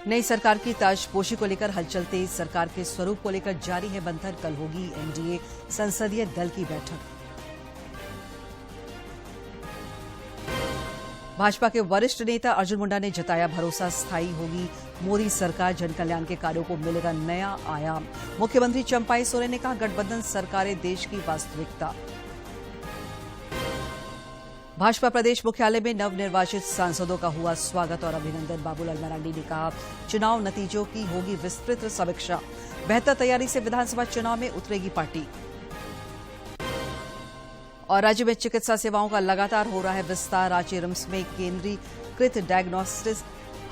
नई सरकार की ताजपोशी को लेकर हलचल तेज। सरकार के स्वरूप को लेकर जारी है मंथन। कल होगी एनडीए संसदीय दल की बैठक। भाजपा के वरिष्ठ नेता अर्जुन मुंडा ने जताया भरोसा, स्थायी होगी मोदी सरकार, जनकल्याण के कार्यों को मिलेगा नया आयाम। मुख्यमंत्री चंपाई सोरेन ने कहा गठबंधन सरकारें देश की वास्तविकता। भाजपा प्रदेश मुख्यालय में नवनिर्वाचित सांसदों का हुआ स्वागत और अभिनंदन। बाबूलाल मरांडी ने कहा चुनाव नतीजों की होगी विस्तृत समीक्षा। बेहतर तैयारी से विधानसभा चुनाव में उतरेगी पार्टी। और राज्य में चिकित्सा सेवाओं का लगातार हो रहा है विस्तार। रांची रिम्स में केंद्रीकृत डायग्नोस्टिक्स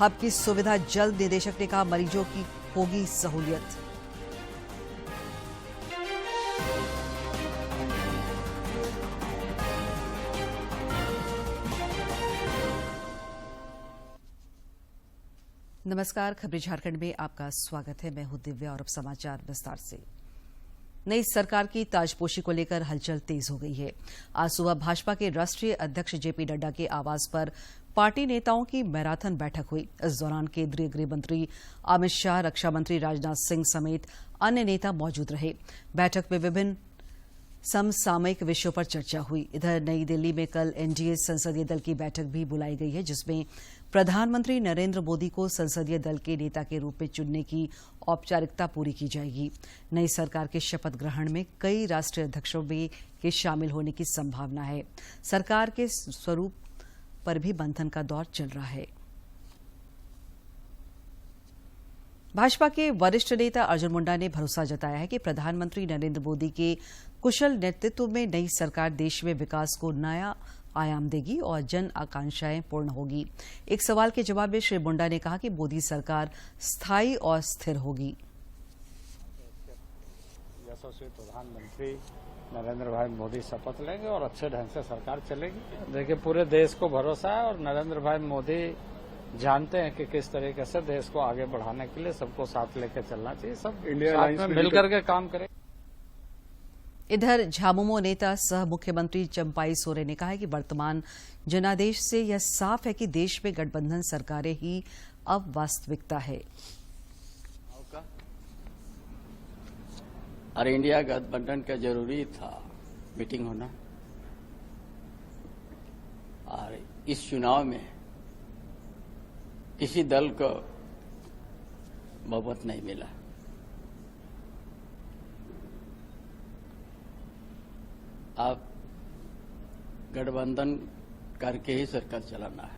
हब की सुविधा जल्द। निदेशक ने कहा मरीजों की होगी सहूलियत। नमस्कार, खबरें झारखंड में आपका स्वागत है। मैं हूं दिव्या और अब समाचार विस्तार से। नई सरकार की ताजपोशी को लेकर हलचल तेज हो गई है। आज सुबह भाजपा के राष्ट्रीय अध्यक्ष जेपी नड्डा के आवास पर पार्टी नेताओं की मैराथन बैठक हुई। इस दौरान केंद्रीय गृह मंत्री अमित शाह, रक्षा मंत्री राजनाथ सिंह समेत अन्य नेता मौजूद रहे। बैठक में विभिन्न समसामयिक विषयों पर चर्चा हुई। इधर नई दिल्ली में कल एनडीए संसदीय दल की बैठक भी बुलाई गई है, जिसमें प्रधानमंत्री नरेंद्र मोदी को संसदीय दल के नेता के रूप में चुनने की औपचारिकता पूरी की जाएगी। नई सरकार के शपथ ग्रहण में कई राष्ट्रीय अध्यक्षों के शामिल होने की संभावना है। सरकार के स्वरूप पर भी मंथन का दौर चल रहा है। भाजपा के वरिष्ठ नेता अर्जुन मुंडा ने भरोसा जताया है कि प्रधानमंत्री नरेंद्र मोदी के कुशल नेतृत्व में नई सरकार देश में विकास को नया आयाम देगी और जन आकांक्षाएं पूर्ण होगी। एक सवाल के जवाब में श्री मुंडा ने कहा कि मोदी सरकार स्थायी और स्थिर होगी। यशस्वी प्रधानमंत्री नरेंद्र भाई मोदी शपथ लेंगे और अच्छे ढंग से सरकार चलेगी। देखिए, पूरे देश को भरोसा है और नरेंद्र भाई मोदी जानते हैं कि किस तरीके से देश को आगे बढ़ाने के लिए सबको साथ लेकर चलना चाहिए। सब इंडिया में मिलकर के काम करें। इधर झामुमो नेता सह मुख्यमंत्री चंपाई सोरेन ने कहा है कि वर्तमान जनादेश से यह साफ है कि देश में गठबंधन सरकारें ही अब वास्तविकता है। और इंडिया गठबंधन का जरूरी था मीटिंग होना, और इस चुनाव में किसी दल को बहुमत नहीं मिला। अब गठबंधन करके ही सरकार चलाना है।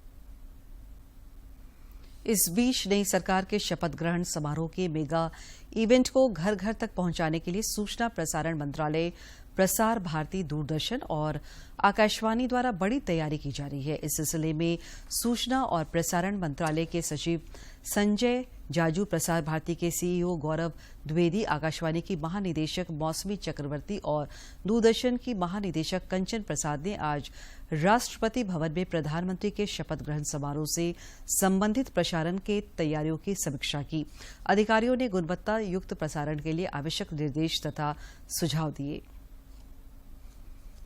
इस बीच नई सरकार के शपथ ग्रहण समारोह के मेगा इवेंट को घर घर तक पहुंचाने के लिए सूचना प्रसारण मंत्रालय, प्रसार भारती, दूरदर्शन और आकाशवाणी द्वारा बड़ी तैयारी की जा रही है। इस सिलसिले में सूचना और प्रसारण मंत्रालय के सचिव संजय जाजू, प्रसार भारती के सीईओ गौरव द्विवेदी, आकाशवाणी की महानिदेशक मौसमी चक्रवर्ती और दूरदर्शन की महानिदेशक कंचन प्रसाद ने आज राष्ट्रपति भवन में प्रधानमंत्री के शपथ ग्रहण समारोह से संबंधित प्रसारण के तैयारियों की समीक्षा की। अधिकारियों ने गुणवत्ता युक्त प्रसारण के लिए आवश्यक निर्देश तथा सुझाव दिए।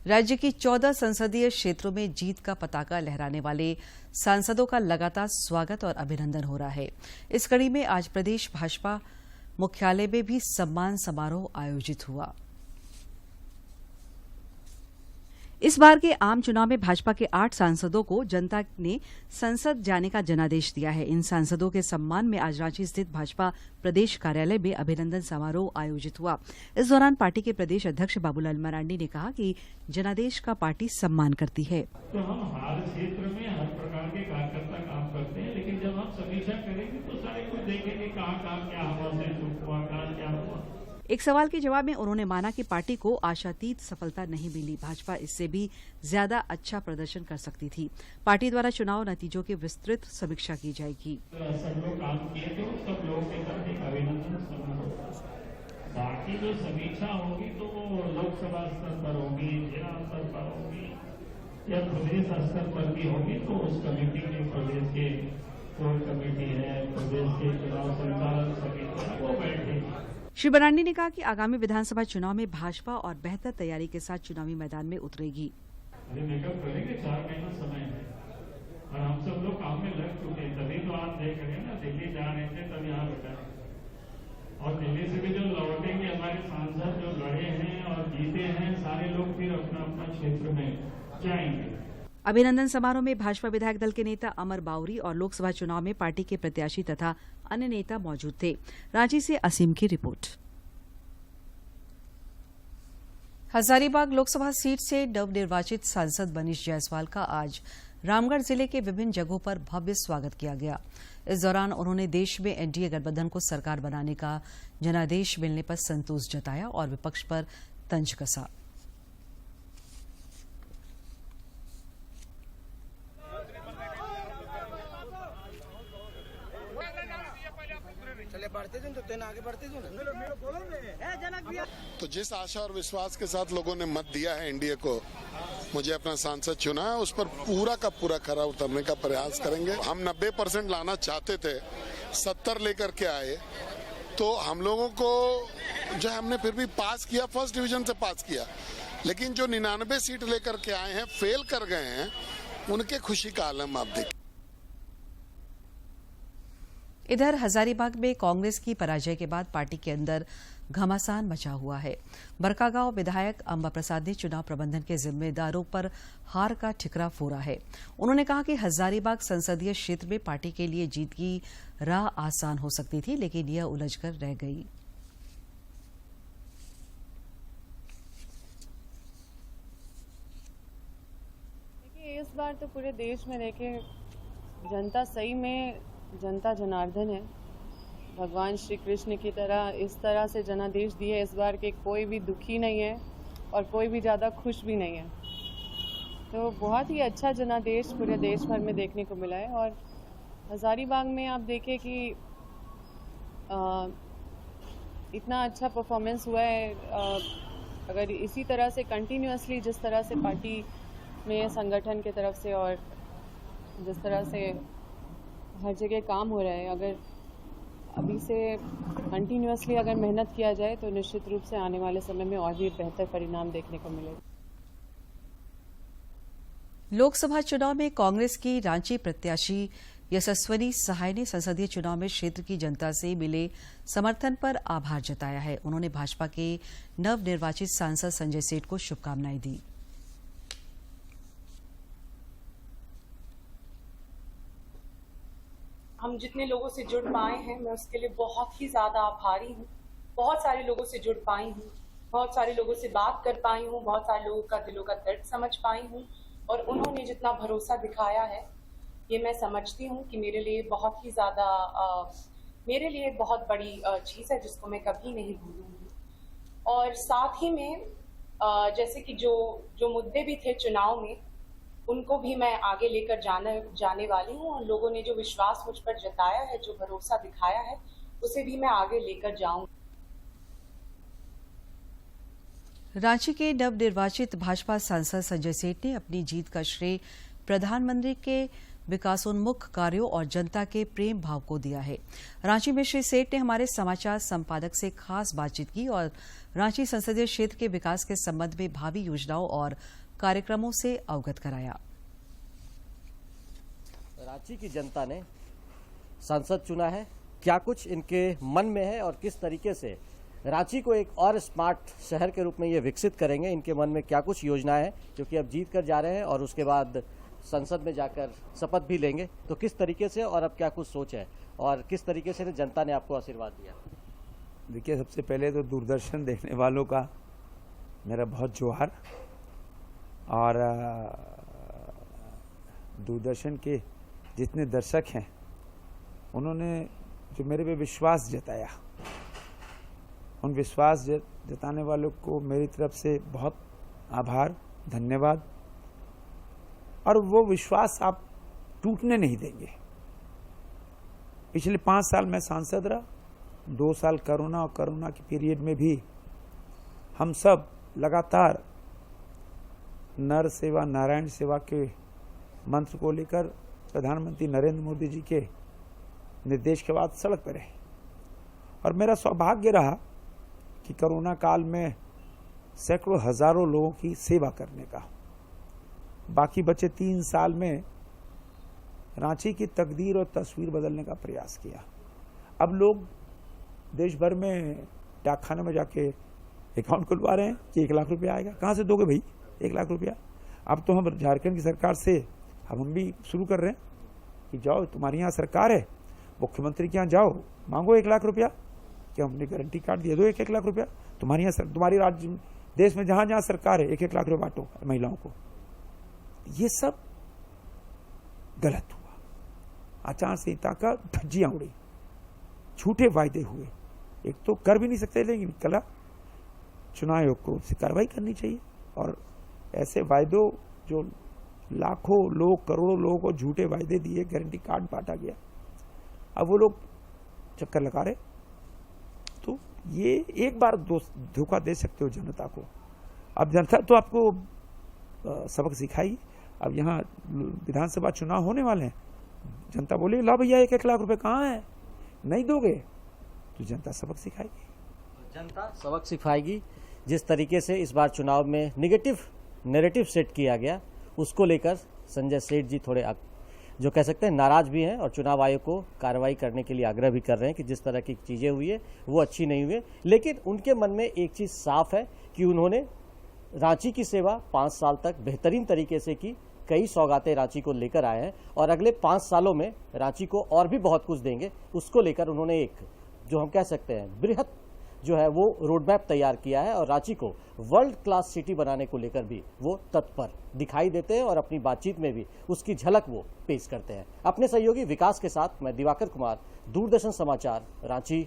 राज्य की 14 संसदीय क्षेत्रों में जीत का पताका लहराने वाले सांसदों का लगातार स्वागत और अभिनंदन हो रहा है। इस कड़ी में आज प्रदेश भाजपा मुख्यालय में भी सम्मान समारोह आयोजित हुआ। इस बार के आम चुनाव में भाजपा के 8 सांसदों को जनता ने संसद जाने का जनादेश दिया है। इन सांसदों के सम्मान में आज रांची स्थित भाजपा प्रदेश कार्यालय में अभिनंदन समारोह आयोजित हुआ। इस दौरान पार्टी के प्रदेश अध्यक्ष बाबूलाल मरांडी ने कहा कि जनादेश का पार्टी सम्मान करती है। तो हम हर क्षेत्र में हर प्रकार के कार्यकर्ता काम करते हैं, लेकिन जब हम समीक्षा करेंगे तो सारे कुछ देखेंगे कहाँ क्या हुआ, कहाँ क्या हुआ। एक सवाल के जवाब में उन्होंने माना कि पार्टी को आशातीत सफलता नहीं मिली, भाजपा इससे भी ज्यादा अच्छा प्रदर्शन कर सकती थी। पार्टी द्वारा चुनाव नतीजों की विस्तृत समीक्षा की जाएगी। सब लोग काम किए तो सब लोगों के साथ एक अभिनंदन समारोह। बाकी जो समीक्षा होगी तो वो लोकसभा स्तर पर होगी, जिला स्तर पर होगी या प्रदेश स्तर पर भी होगी। तो उस कमेटी के प्रदेश के कोर कमेटी है, प्रदेश के चुनाव संचालन समिति है, वो बैठेगी। श्री मरांडी ने कहा कि आगामी विधानसभा चुनाव में भाजपा और बेहतर तैयारी के साथ चुनावी मैदान में उतरेगी। अभी मेकअप करेंगे, 4 महीना समय है। और हम सब लोग काम में लग चुके हैं। तभी तो आप देख रहे हैं ना, दिल्ली जा रहे थे तब यहाँ बैठा है, और दिल्ली से भी जो लौटेंगे हमारे सांसद जो लड़े हैं और जीते हैं, सारे लोग फिर अपना अपना क्षेत्र में जाएंगे। अभिनंदन समारोह में भाजपा विधायक दल के नेता अमर बाउरी और लोकसभा चुनाव में पार्टी के प्रत्याशी तथा अन्य नेता मौजूद थे। रांची से असीम की रिपोर्ट। हजारीबाग लोकसभा सीट से नवनिर्वाचित सांसद मनीष जायसवाल का आज रामगढ़ जिले के विभिन्न जगहों पर भव्य स्वागत किया गया। इस दौरान उन्होंने देश में एनडीए गठबंधन को सरकार बनाने का जनादेश मिलने पर संतोष जताया और विपक्ष पर तंज कसा। तो जिस आशा और विश्वास के साथ लोगों ने मत दिया है एनडीए को, मुझे अपना सांसद चुना है, उस पर पूरा का पूरा खरा उतरने का प्रयास करेंगे। हम 90% लाना चाहते थे, 70 लेकर के आए, तो हम लोगों को जो हमने फिर भी पास किया, फर्स्ट डिवीजन से पास किया, लेकिन जो 99 सीट लेकर के आए हैं, फेल कर गए हैं, उनके खुशी का आलम आप देखिए। इधर हजारीबाग में कांग्रेस की पराजय के बाद पार्टी के अंदर घमासान मचा हुआ है। बरकागांव विधायक अंबा प्रसाद ने चुनाव प्रबंधन के जिम्मेदारों पर हार का ठिकरा फोड़ा है। उन्होंने कहा कि हजारीबाग संसदीय क्षेत्र में पार्टी के लिए जीत की राह आसान हो सकती थी, लेकिन यह उलझकर रह गई। देखिए, इस बार तो पूरे देश में देखिए जनता सही में जनता जनार्दन है। भगवान श्री कृष्ण की तरह इस तरह से जनादेश दिए इस बार के कोई भी दुखी नहीं है और कोई भी ज़्यादा खुश भी नहीं है। तो बहुत ही अच्छा जनादेश पूरे देश भर में देखने को मिला है। और हजारीबाग में आप देखें कि इतना अच्छा परफॉर्मेंस हुआ है। अगर इसी तरह से कंटिन्यूअसली जिस तरह से पार्टी में संगठन की तरफ से और जिस तरह से हर जगह काम हो रहा है, अगर अभी से कंटिन्यूअसली अगर मेहनत किया जाए तो निश्चित रूप से आने वाले समय में और भी बेहतर परिणाम देखने को मिलेगा। लोकसभा चुनाव में कांग्रेस की रांची प्रत्याशी यशस्वनी सहाय ने संसदीय चुनाव में क्षेत्र की जनता से मिले समर्थन पर आभार जताया है। उन्होंने भाजपा के नवनिर्वाचित सांसद संजय सेठ को शुभकामनाएं दी। हम जितने लोगों से जुड़ पाए हैं, मैं उसके लिए बहुत ही ज़्यादा आभारी हूँ। बहुत सारे लोगों से जुड़ पाई हूँ, बहुत सारे लोगों से बात कर पाई हूँ, बहुत सारे लोगों का दिलों का दर्द समझ पाई हूँ, और उन्होंने जितना भरोसा दिखाया है, ये मैं समझती हूँ कि मेरे लिए बहुत ही ज़्यादा मेरे लिए बहुत बड़ी चीज़ है, जिसको मैं कभी नहीं भूलूंगी। और साथ ही में जैसे कि जो मुद्दे भी थे चुनाव में, उनको भी मैं आगे लेकर जाने वाली हूँ। और लोगों ने जो विश्वास मुझ पर जताया है, जो भरोसा दिखाया है, उसे भी मैं आगे लेकर जाऊंगी। रांची के नवनिर्वाचित भाजपा सांसद संजय सेठ ने अपनी जीत का श्रेय प्रधानमंत्री के विकासोन्मुख कार्यों और जनता के प्रेम भाव को दिया है। रांची में श्री सेठ ने हमारे समाचार संपादक से खास बातचीत की और रांची संसदीय क्षेत्र के विकास के संबंध में भावी योजनाओं और कार्यक्रमों से अवगत कराया। रांची की जनता ने सांसद चुना है, क्या कुछ इनके मन में है और किस तरीके से रांची को एक और स्मार्ट शहर के रूप में ये विकसित करेंगे, इनके मन में क्या कुछ योजनाएं हैं, क्योंकि अब जीत कर जा रहे हैं और उसके बाद संसद में जाकर शपथ भी लेंगे। तो किस तरीके से और अब क्या कुछ सोच है और किस तरीके से जनता ने आपको आशीर्वाद दिया? देखिए, सबसे पहले तो दूरदर्शन देखने वालों का मेरा बहुत जोहार, और दूरदर्शन के जितने दर्शक हैं, उन्होंने जो मेरे पे विश्वास जताया, उन विश्वास जताने वालों को मेरी तरफ से बहुत आभार, धन्यवाद। और वो विश्वास आप टूटने नहीं देंगे। पिछले 5 साल मैं सांसद रहा, 2 साल कोरोना, और कोरोना के पीरियड में भी हम सब लगातार नर सेवा नारायण सेवा के मंत्र को लेकर प्रधानमंत्री नरेंद्र मोदी जी के निर्देश के बाद सड़क पर रहे। और मेरा सौभाग्य रहा कि कोरोना काल में सैकड़ों हजारों लोगों की सेवा करने का। बाकी बचे 3 साल में रांची की तकदीर और तस्वीर बदलने का प्रयास किया। अब लोग देश भर में डाकखाने में जाके अकाउंट खुलवा रहे हैं कि 1 लाख रुपया आएगा। कहाँ से दोगे भाई 1 लाख रुपया? अब तो हम झारखंड की सरकार से अब हम भी शुरू कर रहे हैं कि जाओ, तुम्हारी यहाँ सरकार है, मुख्यमंत्री के यहाँ जाओ, मांगो 1 लाख रुपया, कि हमने गारंटी कार्ड दिया, दो 1-1 लाख रुपया। तुम्हारी यहाँ तुम्हारी राज्य देश में जहां जहां सरकार है 1-1 लाख रुपया बांटो महिलाओं को। ये सब गलत हुआ। आचार संहिता का धज्जियां उड़ी, झूठे वायदे हुए। एक तो कर भी नहीं सकते, लेकिन कला चुनाव आयोग को उससे कार्रवाई करनी चाहिए। और ऐसे वायदों जो लाखों लोग, करोड़ों लोगों को झूठे वायदे दिए, गारंटी कार्ड बांटा गया, अब वो लोग चक्कर लगा रहे। तो ये एक बार धोखा दे सकते हो जनता को। अब जनता तो आपको सबक सिखाई। अब यहाँ विधानसभा चुनाव होने वाले हैं, जनता बोले ला भैया 1-1 लाख रुपए कहाँ है, नहीं दोगे तो जनता सबक सिखाएगी। जनता सबक सिखाएगी। जिस तरीके से इस बार चुनाव में निगेटिव नैरेटिव सेट किया गया, उसको लेकर संजय सेठ जी थोड़े जो कह सकते हैं नाराज भी हैं और चुनाव आयोग को कार्रवाई करने के लिए आग्रह भी कर रहे हैं कि जिस तरह की चीजें हुई है वो अच्छी नहीं हुई। लेकिन उनके मन में एक चीज साफ है कि उन्होंने रांची की सेवा 5 साल तक बेहतरीन तरीके से की, कई सौगातें रांची को लेकर आए हैं और अगले 5 सालों में रांची को और भी बहुत कुछ देंगे। उसको लेकर उन्होंने एक जो हम कह सकते हैं बृहत जो है वो रोड मैप तैयार किया है और रांची को वर्ल्ड क्लास सिटी बनाने को लेकर भी वो तत्पर दिखाई देते हैं और अपनी बातचीत में भी उसकी झलक वो पेश करते हैं। अपने सहयोगी विकास के साथ मैं दिवाकर कुमार, दूरदर्शन समाचार, रांची।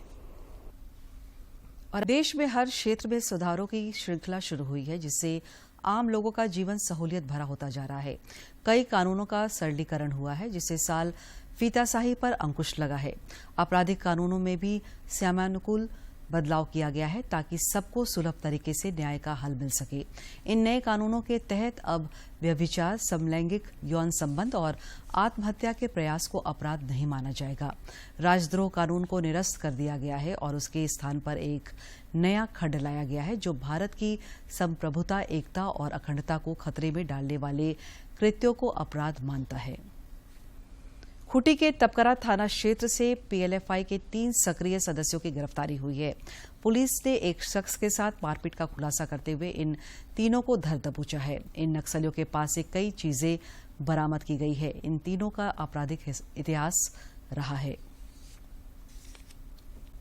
और देश में हर क्षेत्र में सुधारों की श्रृंखला शुरू हुई है, जिससे आम लोगों का जीवन सहूलियत भरा होता जा रहा है। कई कानूनों का सरलीकरण हुआ है, जिससे साल फीताशाही पर अंकुश लगा है। आपराधिक कानूनों में भी समयानुकूल बदलाव किया गया है ताकि सबको सुलभ तरीके से न्याय का हल मिल सके। इन नए कानूनों के तहत अब व्यभिचार, समलैंगिक यौन संबंध और आत्महत्या के प्रयास को अपराध नहीं माना जाएगा। राजद्रोह कानून को निरस्त कर दिया गया है और उसके स्थान पर एक नया खंड लाया गया है जो भारत की संप्रभुता, एकता और अखंडता को खतरे में डालने वाले कृत्यों को अपराध मानता है। खूंटी के तपकरा थाना क्षेत्र से पीएलएफआई के 3 सक्रिय सदस्यों की गिरफ्तारी हुई है। पुलिस ने एक शख्स के साथ मारपीट का खुलासा करते हुए इन तीनों को धर दबोचा है। इन नक्सलियों के पास से कई चीजें बरामद की गई है। इन तीनों का आपराधिक इतिहास रहा है।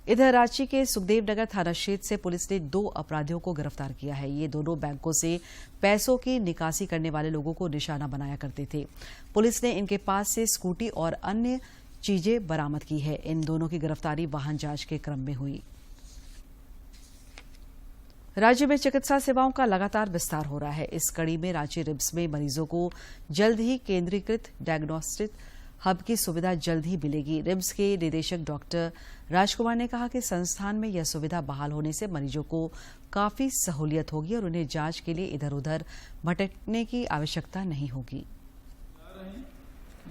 इधर रांची के सुखदेवनगर थाना क्षेत्र से पुलिस ने 2 अपराधियों को गिरफ्तार किया है। ये दोनों बैंकों से पैसों की निकासी करने वाले लोगों को निशाना बनाया करते थे। पुलिस ने इनके पास से स्कूटी और अन्य चीजें बरामद की है। इन दोनों की गिरफ्तारी वाहन जांच के क्रम में हुई। राज्य में चिकित्सा सेवाओं का लगातार विस्तार हो रहा है। इस कड़ी में रांची रिम्स में मरीजों को जल्द ही केंद्रीकृत डायग्नोस्टिक हब की सुविधा जल्द ही मिलेगी। रिम्स के निदेशक डॉक्टर राजकुमार ने कहा कि संस्थान में यह सुविधा बहाल होने से मरीजों को काफी सहूलियत होगी और उन्हें जांच के लिए इधर उधर भटकने की आवश्यकता नहीं होगी।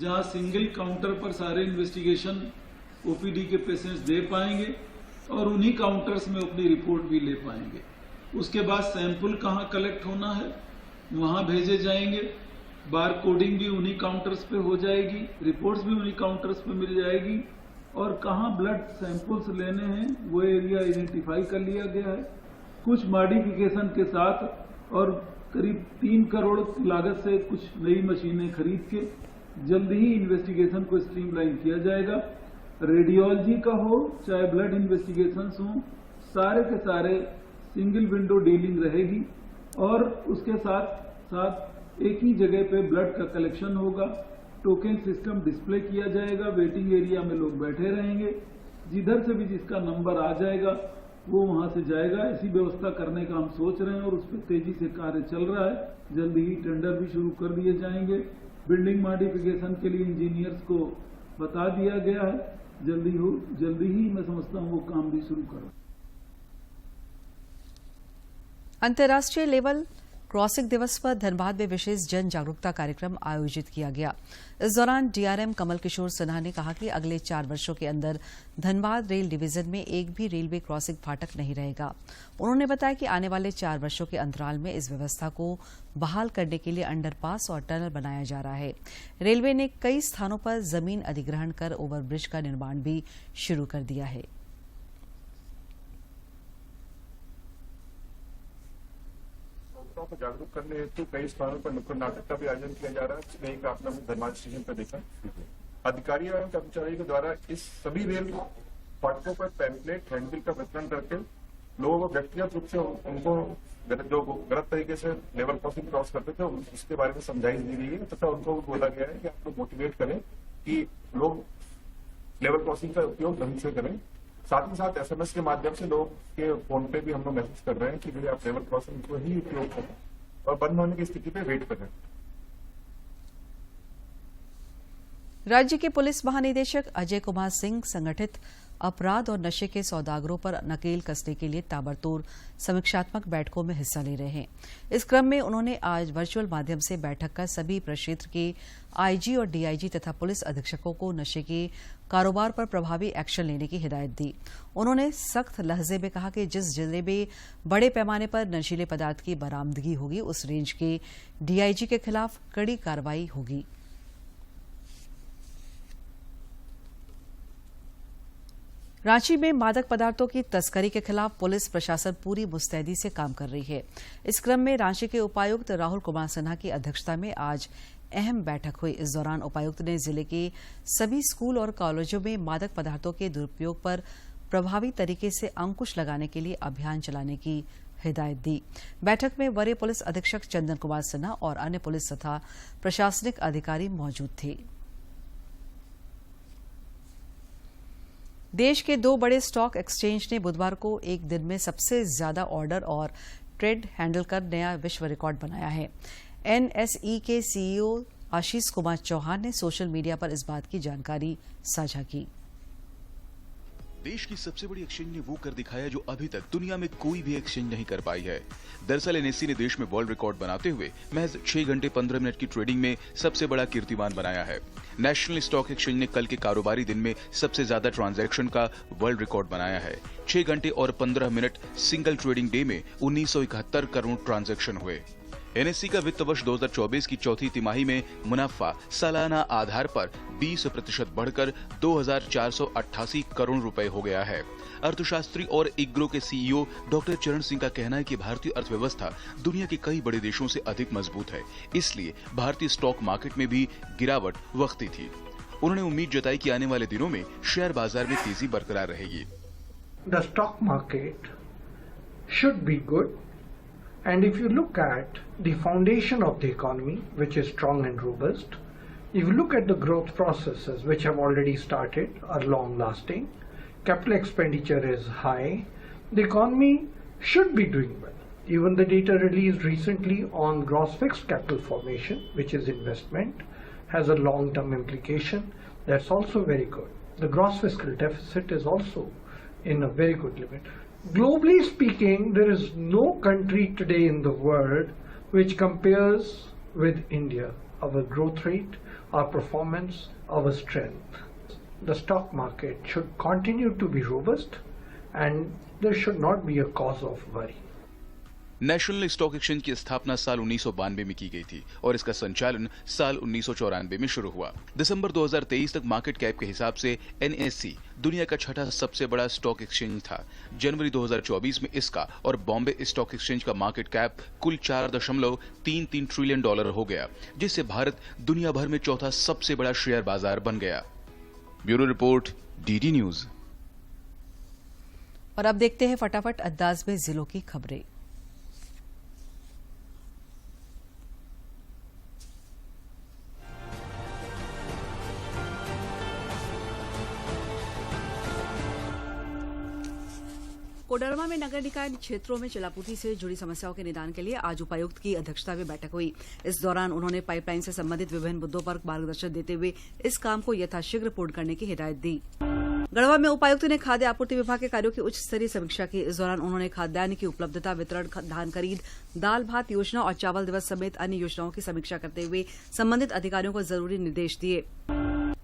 जहां सिंगल काउंटर पर सारे इन्वेस्टिगेशन ओपीडी के पेशेंट्स दे पाएंगे और उन्हीं काउंटर्स में अपनी रिपोर्ट भी ले पाएंगे। उसके बाद सैंपल कहाँ कलेक्ट होना है वहां भेजे जाएंगे। बार कोडिंग भी उन्हीं काउंटर्स पे हो जाएगी, रिपोर्ट्स भी उन्हीं काउंटर्स पे मिल जाएगी और कहाँ ब्लड सैंपल्स लेने हैं वो एरिया आइडेंटिफाई कर लिया गया है। कुछ मॉडिफिकेशन के साथ और करीब 3 करोड़ लागत से कुछ नई मशीनें खरीद के जल्द ही इन्वेस्टिगेशन को स्ट्रीमलाइन किया जाएगा। रेडियोलॉजी का हो चाहे ब्लड इन्वेस्टिगेशन हो, सारे के सारे सिंगल विंडो डीलिंग रहेगी और उसके साथ साथ एक ही जगह पे ब्लड का कलेक्शन होगा। टोकन सिस्टम डिस्प्ले किया जाएगा, वेटिंग एरिया में लोग बैठे रहेंगे। जिधर से भी जिसका नंबर आ जाएगा वो वहां से जाएगा। ऐसी व्यवस्था करने का हम सोच रहे हैं और उस पर तेजी से कार्य चल रहा है। जल्द ही टेंडर भी शुरू कर दिए जाएंगे। बिल्डिंग मॉडिफिकेशन के लिए इंजीनियर्स को बता दिया गया है। जल्दी ही मैं समझता हूँ वो काम भी शुरू करें। अंतर्राष्ट्रीय लेवल क्रॉसिंग दिवस पर धनबाद में विशेष जन जागरूकता कार्यक्रम आयोजित किया गया। इस दौरान डीआरएम कमल किशोर सिन्हा ने कहा कि अगले 4 वर्षों के अंदर धनबाद रेल डिवीजन में एक भी रेलवे क्रॉसिंग फाटक नहीं रहेगा। उन्होंने बताया कि आने वाले 4 वर्षों के अंतराल में इस व्यवस्था को बहाल करने के लिए अंडरपास और टनल बनाया जा रहा है। रेलवे ने कई स्थानों पर जमीन अधिग्रहण कर ओवरब्रिज का निर्माण भी शुरू कर दिया है। को जागरूक करने हेतु कई स्थानों पर नुक्कड़ नाटक का भी आयोजन किया जा रहा है, जिसमें एक आपने धनबाद स्टेशन पर देखा। अधिकारियों एवं कर्मचारियों के द्वारा इस सभी रेल फाटकों पर पैम्पलेट हैंडबिल का वितरण करके लोगों को व्यक्तिगत रूप से उनको जो गलत तरीके से लेवल क्रॉसिंग क्रॉस करते थे उसके बारे में समझाइश दी गई है तथा उनको बोला गया है कि आप लोग मोटिवेट करें कि लोग लेवल क्रॉसिंग का उपयोग ढंग से करें। साथ ही साथ एसएमएस के माध्यम से लोग के फोन पे भी हम लोग मैसेज कर रहे हैं कि भाई आप लेवल क्रॉसिंग को ही उपयोग करें और बंद होने की स्थिति पे वेट करें। राज्य के पुलिस महानिदेशक अजय कुमार सिंह संगठित अपराध और नशे के सौदागरों पर नकेल कसने के लिए ताबड़तोड़ समीक्षात्मक बैठकों में हिस्सा ले रहे हैं। इस क्रम में उन्होंने आज वर्चुअल माध्यम से बैठक कर सभी प्रक्षेत्र के आईजी और डीआईजी तथा पुलिस अधीक्षकों को नशे के कारोबार पर प्रभावी एक्शन लेने की हिदायत दी। उन्होंने सख्त लहजे में कहा कि जिस जिले में बड़े पैमाने पर नशीले पदार्थ की बरामदगी होगी उस रेंज के डीआईजी के खिलाफ कड़ी कार्रवाई होगी। रांची में मादक पदार्थों की तस्करी के खिलाफ पुलिस प्रशासन पूरी मुस्तैदी से काम कर रही है। इस क्रम में रांची के उपायुक्त राहुल कुमार सिन्हा की अध्यक्षता में आज अहम बैठक हुई। इस दौरान उपायुक्त ने जिले के सभी स्कूल और कॉलेजों में मादक पदार्थों के दुरुपयोग पर प्रभावी तरीके से अंकुश लगाने के लिए अभियान चलाने की हिदायत दी। बैठक में वरीय पुलिस अधीक्षक चंदन कुमार सिन्हा और अन्य पुलिस तथा प्रशासनिक अधिकारी मौजूद थे। देश के 2 बड़े स्टॉक एक्सचेंज ने बुधवार को एक दिन में सबसे ज्यादा ऑर्डर और ट्रेड हैंडल कर नया विश्व रिकॉर्ड बनाया है। एनएसई के सीईओ आशीष कुमार चौहान ने सोशल मीडिया पर इस बात की जानकारी साझा की। देश की सबसे बड़ी एक्सचेंज ने वो कर दिखाया जो अभी तक दुनिया में कोई भी एक्सचेंज नहीं कर पाई है। दरअसल एनएसई ने देश में वर्ल्ड रिकॉर्ड बनाते हुए महज 6 घंटे 15 मिनट की ट्रेडिंग में सबसे बड़ा कीर्तिमान बनाया है। नेशनल स्टॉक एक्सचेंज ने कल के कारोबारी दिन में सबसे ज्यादा ट्रांजैक्शन का वर्ल्ड रिकॉर्ड बनाया है। 6 घंटे और 15 मिनट सिंगल ट्रेडिंग डे में 1971 करोड़ ट्रांजैक्शन हुए। एनएसई का वित्त वर्ष 2024 की चौथी तिमाही में मुनाफा सालाना आधार पर 20% बढ़कर 2,488 करोड़ रुपए हो गया है। अर्थशास्त्री और इग्रो के सीईओ डॉक्टर चरण सिंह का कहना है कि भारतीय अर्थव्यवस्था दुनिया के कई बड़े देशों से अधिक मजबूत है, इसलिए भारतीय स्टॉक मार्केट में भी गिरावट वक्ती थी। उन्होंने उम्मीद जताई कि आने वाले दिनों में शेयर बाजार में तेजी बरकरार रहेगी। The stock market should be good. And if you look at the foundation of the economy, which is strong and robust, if you look at the growth processes which have already started, are long lasting, capital expenditure is high, the economy should be doing well. Even the data released recently on gross fixed capital formation, which is investment, has a long-term implication. That's also very good. The gross fiscal deficit is also in a very good limit. Globally speaking, there is no country today in the world which compares with India. Our growth rate, our performance, our strength. The stock market should continue to be robust and there should not be a cause of worry. National stock exchange की स्थापना साल 1992 में की गई थी और इसका संचालन साल 1994 में शुरू हुआ। दिसंबर 2023 तक मार्केट कैप के हिसाब से एनएसई दुनिया का 6ठा सबसे बड़ा स्टॉक एक्सचेंज था। जनवरी 2024 में इसका और बॉम्बे स्टॉक एक्सचेंज का मार्केट कैप कुल $4.33 ट्रिलियन हो गया, जिससे भारत दुनिया भर में 4था सबसे बड़ा शेयर बाजार बन गया। Bureau report, DD news. और अब देखते हैं फटाफट अंदाज में जिलों की खबरें। कोडरमा में नगर निकाय क्षेत्रों में जलापूर्ति से जुड़ी समस्याओं के निदान के लिए आज उपायुक्त की अध्यक्षता में बैठक हुई। इस दौरान उन्होंने पाइपलाइन से संबंधित विभिन्न मुद्दों पर मार्गदर्शन देते हुए इस काम को यथाशीघ्र पूर्ण करने की हिदायत दी। गढ़वा में उपायुक्त ने खाद्य आपूर्ति विभाग के कार्यों की उच्च स्तरीय समीक्षा की। इस दौरान उन्होंने खाद्यान्न की उपलब्धता, वितरण, धान खरीद, दाल भात योजना और चावल दिवस समेत अन्य योजनाओं की समीक्षा करते हुए संबंधित अधिकारियों को जरूरी निर्देश दिए।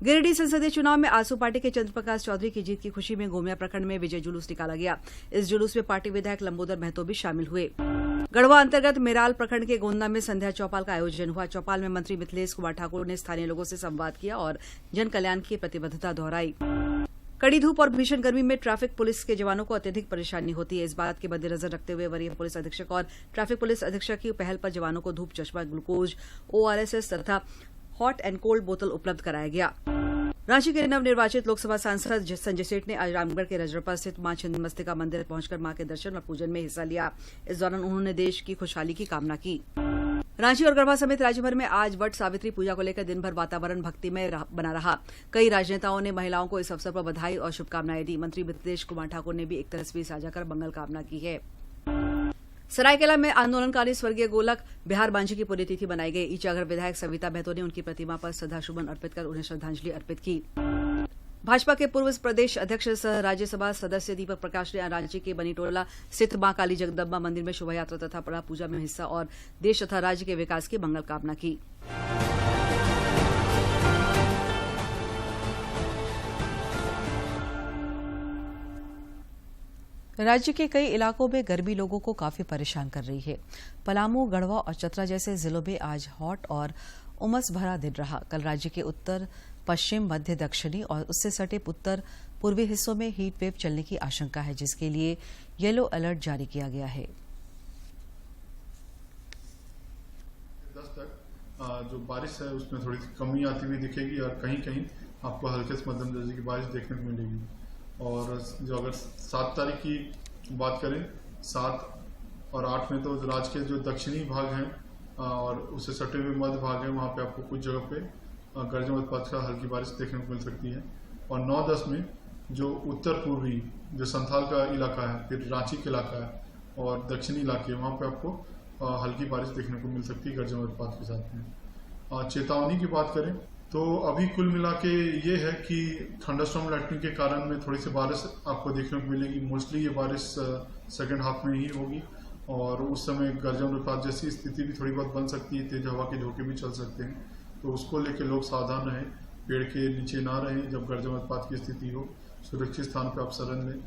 गिरिडीह संसदीय चुनाव में आजसू पार्टी के चंद्रप्रकाश चौधरी की जीत की खुशी में गोमिया प्रखंड में विजय जुलूस निकाला गया। इस जुलूस में पार्टी विधायक लंबोदर महतो भी शामिल हुए। गढ़वा अंतर्गत मेराल प्रखंड के गोंदा में संध्या चौपाल का आयोजन हुआ। चौपाल में मंत्री मिथिलेश कुमार ठाकुर ने स्थानीय लोगों से संवाद किया और जन कल्याण की प्रतिबद्धता दोहराई। कड़ी धूप और भीषण गर्मी में ट्रैफिक पुलिस के जवानों को अत्यधिक परेशानी होती है। इस बात के मद्देनजर रखते हुए वरीय पुलिस अधीक्षक और ट्रैफिक पुलिस अधीक्षक की पहल पर जवानों को धूप चश्मा, ग्लूकोज, ORS तथा हॉट एंड कोल्ड बोतल उपलब्ध कराया गया। रांची के नवनिर्वाचित लोकसभा सांसद संजय सेठ ने आज रामगढ़ के रजरप्पा स्थित मां छिन्नमस्तिका मंदिर पहुंचकर मां के दर्शन और पूजन में हिस्सा लिया। इस दौरान उन्होंने देश की खुशहाली की कामना की। रांची और गढ़वा समेत राज्यभर में आज वट सावित्री पूजा को लेकर दिन भर वातावरण भक्तिमय बना रहा। कई राजनेताओं ने महिलाओं को इस अवसर पर बधाई और शुभकामनाएं दी। मंत्री मिथिलेश कुमार ठाकुर ने भी एक तस्वीर साझा कर मंगल कामना की है। सरायकेला में आंदोलनकारी स्वर्गीय गोलक बिहार बांझी की पुण्यतिथि बनाई गई। ईचागर विधायक सविता महतो ने उनकी प्रतिमा पर श्रद्धासुमन अर्पित कर उन्हें श्रद्धांजलि अर्पित की। भाजपा के पूर्व प्रदेश अध्यक्ष सह राज्यसभा सदस्य दीपक प्रकाश ने रांची के बनीटोला स्थित मां काली जगदम्बा मंदिर में शोभायात्रा तथा पड़ा पूजा में हिस्सा और देश तथा राज्य के विकास की मंगल कामना की। राज्य के कई इलाकों में गर्मी लोगों को काफी परेशान कर रही है। पलामू, गढ़वा और चतरा जैसे जिलों में आज हॉट और उमस भरा दिन रहा। कल राज्य के उत्तर, पश्चिम, मध्य, दक्षिणी और उससे सटे उत्तर पूर्वी हिस्सों में हीट वेव चलने की आशंका है, जिसके लिए येलो अलर्ट जारी किया गया है। 10 तक जो बारिश है उसमें थोड़ी कमी आती हुई दिखेगी और कहीं कहीं आपको हल्के से मध्यम दर्जे की बारिश देखने को मिलेगी। और जो अगर 7 तारीख की बात करें, 7 और 8 में तो राज्य के जो दक्षिणी भाग हैं और उससे सटे हुए मध्य भाग हैं, वहाँ पे आपको कुछ जगह पे गर्जन वज्रपात का हल्की बारिश देखने को मिल सकती है। और 9-10 में जो उत्तर पूर्वी जो संथाल का इलाका है, फिर रांची का इलाका है और दक्षिणी इलाके, वहाँ पे आपको हल्की बारिश देखने को मिल सकती है गर्जन वज्रपात के साथ में। चेतावनी की बात करें तो अभी कुल मिला के ये है कि थंडरस्टॉर्म लाइटनिंग के कारण में थोड़ी सी बारिश आपको देखने को मिलेगी। मोस्टली ये बारिश सेकेंड हाफ में ही होगी और उस समय गर्जन वज्रपात जैसी स्थिति भी थोड़ी बहुत बन सकती है। तेज हवा के झोंके भी चल सकते हैं, तो उसको लेके लोग सावधान रहें, पेड़ के नीचे ना रहें जब गर्जन वज्रपात की स्थिति हो। सुरक्षित स्थान पर आप शरण लें।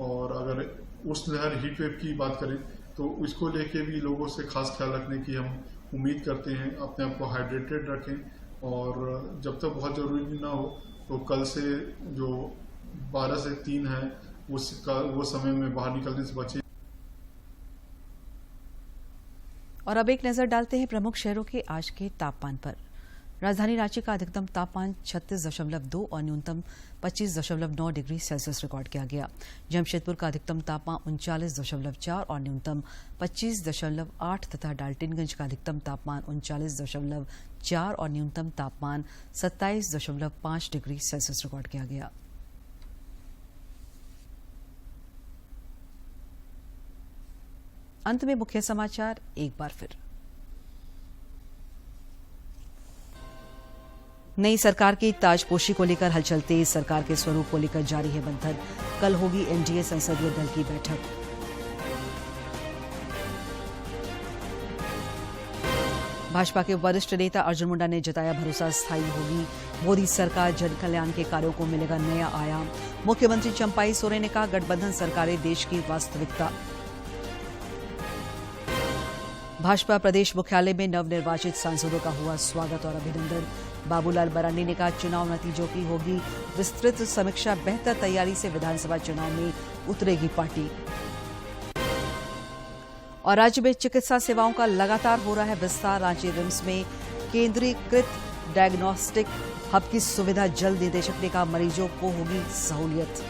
और अगर उष्णलहर हीट वेव की बात करें तो उसको लेके भी लोगों से खास ख्याल रखने की हम उम्मीद करते हैं। अपने आप को हाइड्रेटेड रखें और जब तक बहुत जरूरी ना हो तो कल से जो 12 से 3 है वो समय में बाहर निकलने से बचें। और अब एक नजर डालते हैं प्रमुख शहरों के आज के तापमान पर। राजधानी रांची का अधिकतम तापमान 36.2 और न्यूनतम 25.9 डिग्री सेल्सियस रिकॉर्ड किया गया। जमशेदपुर का अधिकतम तापमान 39.4 और न्यूनतम 25.8 तथा डाल्टनगंज का अधिकतम तापमान 39.4 और न्यूनतम तापमान 27.5 डिग्री सेल्सियस रिकॉर्ड किया गया। अंत में मुख्य समाचार एक बार फिर। नई सरकार की ताजपोशी को लेकर हलचल तेज। सरकार के स्वरूप को लेकर जारी है मंथन। कल होगी एनडीए संसदीय दल की बैठक। भाजपा के वरिष्ठ नेता अर्जुन मुंडा ने जताया भरोसा स्थायी होगी मोदी सरकार, जन कल्याण के कार्यों को मिलेगा नया आयाम। मुख्यमंत्री चंपाई सोरेन ने कहा गठबंधन सरकारें देश की वास्तविकता। भाजपा प्रदेश मुख्यालय में नवनिर्वाचित सांसदों का हुआ स्वागत और अभिनंदन। बाबूलाल मरांडी ने कहा चुनाव नतीजों की होगी विस्तृत समीक्षा, बेहतर तैयारी से विधानसभा चुनाव में उतरेगी पार्टी। और राज्य में चिकित्सा सेवाओं का लगातार हो रहा है विस्तार। रांची रिम्स में केंद्रीकृत डायग्नोस्टिक हब की सुविधा जल्द। निदेशक ने कहा मरीजों को होगी सहूलियत।